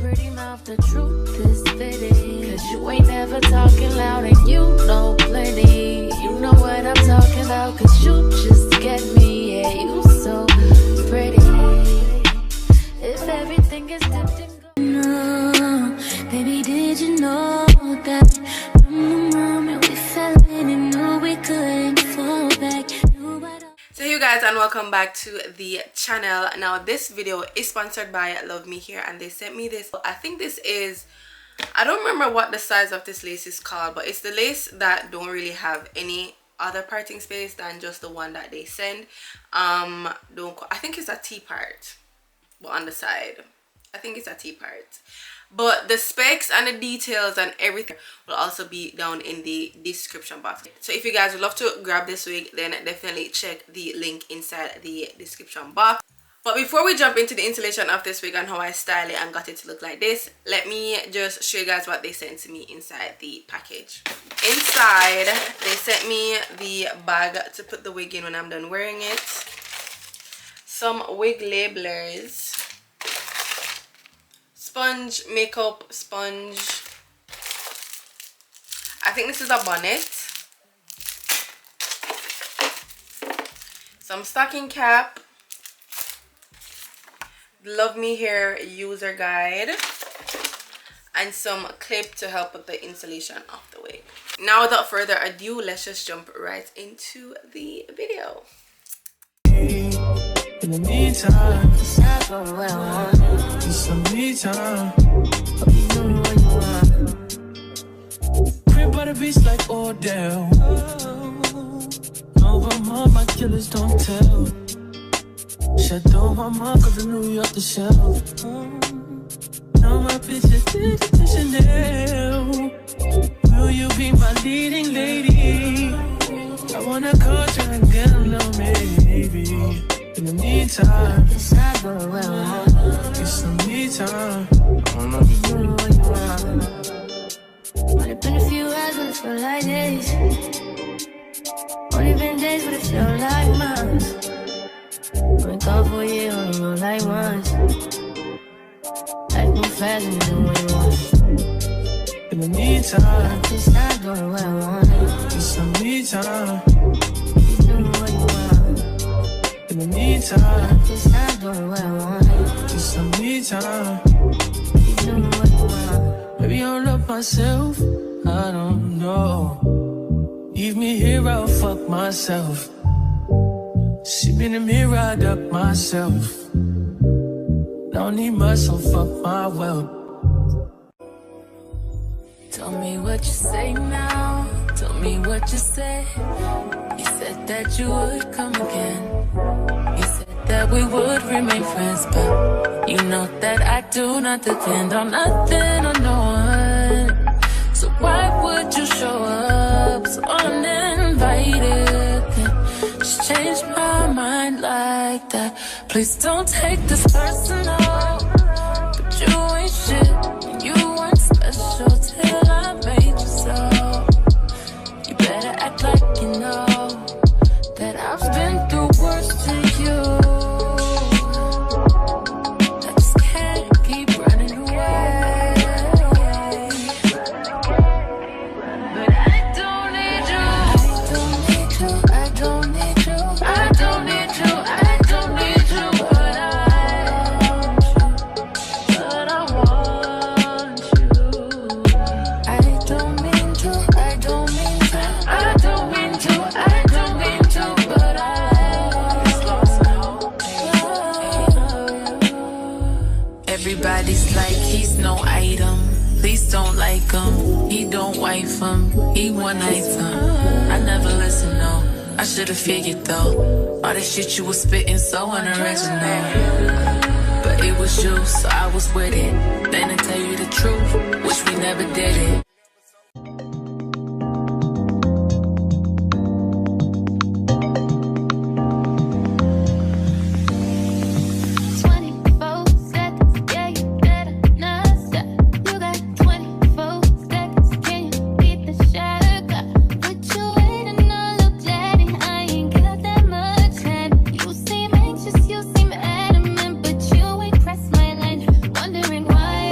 pretty mouth, the truth is fitting. Cause you ain't never talking loud and you know plenty. You know what I'm talking about, cause you just get me. Yeah, you so pretty. If everything is dipped in gold. Baby, did you know that from the moment we fell in and knew we couldn't fall back? So hey you guys, and welcome back to the channel. Now this video is sponsored by Luvme Hair, and they sent me this. I think this is, I don't remember what the size of this lace is called, but it's the lace that don't really have any other parting space than just the one that they send. I think it's a T part, but on the side I think it's a T part. But the specs and the details and everything will also be down in the description box. So if you guys would love to grab this wig, then definitely check the link inside the description box. But before we jump into the installation of this wig and how I style it and got it to look like this, let me just show you guys what they sent to me inside the package. Inside, they sent me the bag to put the wig in when I'm done wearing it, some wig labelers, sponge, makeup sponge. I think this is a bonnet, some stocking cap, Luvme Hair user guide, and some clip to help with the installation of the wig. Now without further ado, let's just jump right into the video. In the meantime, it's some me time. Crib by the beach like Odell. No, my killers don't tell. Shadow my mark of the New York the shelf. Now my bitches did it to Chanel. Will you be my leading lady? I wanna coach you and get a little maybe. In the meantime, it's some me time. Might have been a few hours, but it felt like days. Only been days, but it felt like months. Only gone for a year, only know like once. Life move fast and you do what you want. In the meantime, it's not going where I want it. it's some me time. You do what you want. In the meantime, it's not going where I want it. it's some me time. You do what you want. Maybe I'll love myself, I don't know. Leave me here, I'll fuck myself. See me in the mirror, I duck myself. Don't need much, so fuck my wealth. Tell me what you say now. Tell me what you said. You said that you would come again. You said that we would remain friends, but you know that I do not depend on nothing or no one. So why would you show up so uninvited? Just change my mind like that. Please don't take this personal, but you ain't shit. You weren't special till I made you so. You better act like you know that I've been through worse to you. I just can't keep running away. But I don't need you. I don't need you. I don't need you. I don't need you. But I want you. I don't mean to. I don't mean to. I don't mean to. I don't mean to. But I lost now. Everybody's like he's no item. Please don't like him. He don't wife him. He one item. I never listen, no. I should've figured though. All the shit you was spitting so unoriginal. But it was you, so I was with it. Then to tell you the truth, wish we never did it. Wondering why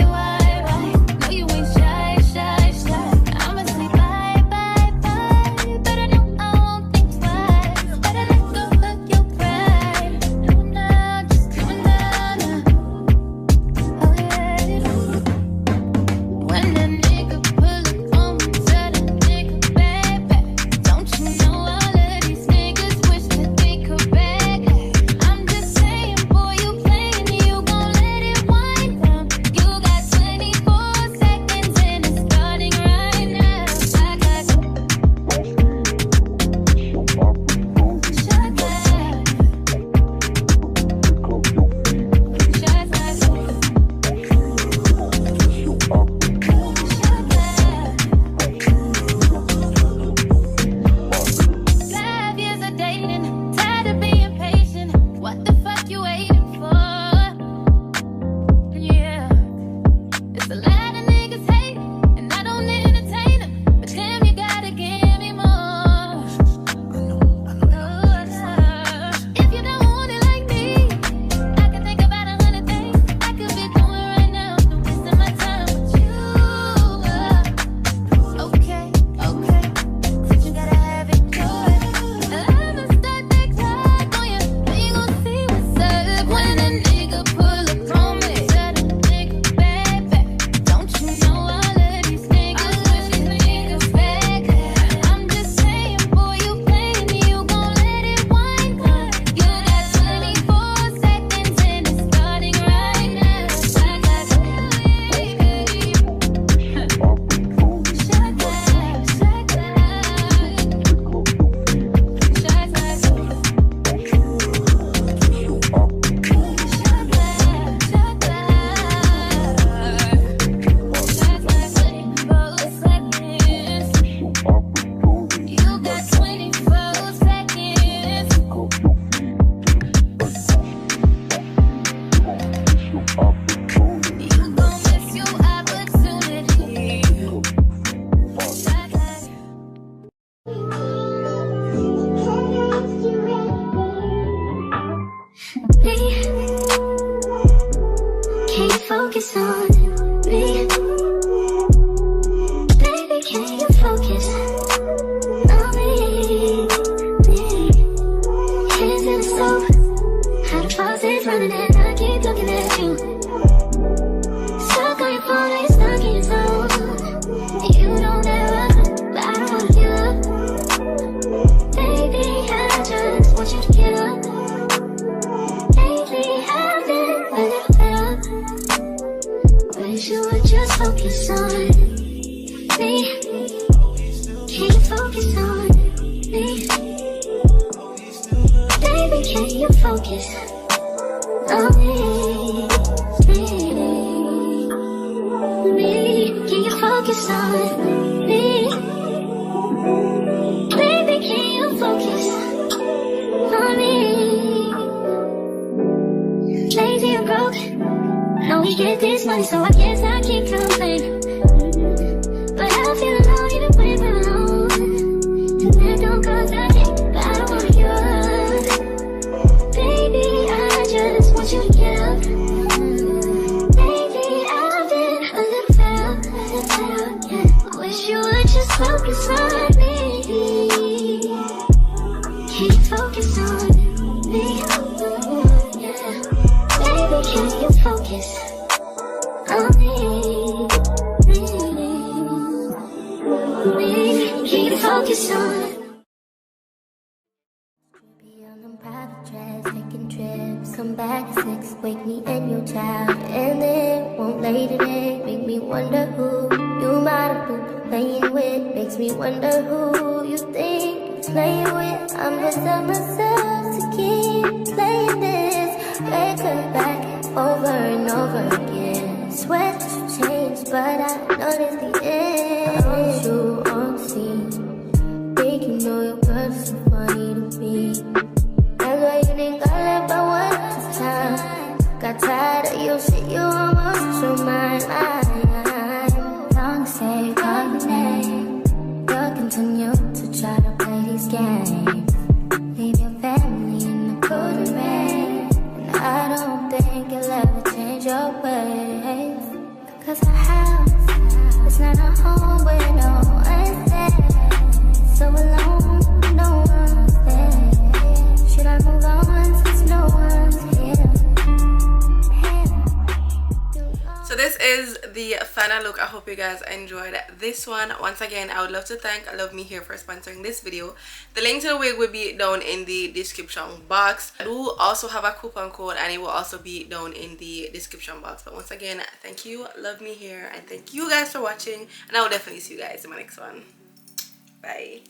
gon' miss your opportunity. Can you focus on me? Baby, can you focus on me? Hands in the soap, how the faucet's running and I keep looking at you. Stuck on your phone, ain't stuck in your zone. You don't ever, but I don't wanna give up. Baby, I just want you to get up. Lately, I've been a little fed up. Wish you would just focus on me. Can you focus on me? Baby, can you focus on me? Can you focus on me? Baby, can you focus on me? Lazy and broke, know we get this money, so I guess I can't complain. But I feel alone even when we're alone, and that don't cause I think, but I don't wanna give up. Baby, I just want you to get up. Lately, I've been a little fed up, yeah. I wish you would just focus on me. Can you focus on me? Yeah. Baby, can you focus on me? Can you focus on? Be on them private jets, taking trips. Come back at 6, wake me and your child, and then won't lay today. Make me wonder who you might have been playing with. Makes me wonder who you think you're playing with. I'm just on myself to keep playing this record back over and over again. Swear that you changed, but I noticed the end. I want you on the scene. Think you know your girl is so funny to me. That's why you didn't got left by one this time. Got tired of your shit, you almost your mind. Long to say, call your name. You'll continue to try to play these games. Leave your family in the cold rain. And I don't think you'll ever change your ways. Cause our house is not a home where no one's there. So alone, no one's there. Should I move on since no one's here? So this is the final look. I hope you guys enjoyed this one. Once again, I would love to thank Luvme Hair for sponsoring this video. The link to the wig will be down in the description box. I do also have a coupon code and it will also be down in the description box. But once again, thank you, Luvme Hair, and thank you guys for watching, and I will definitely see you guys in my next one. Bye.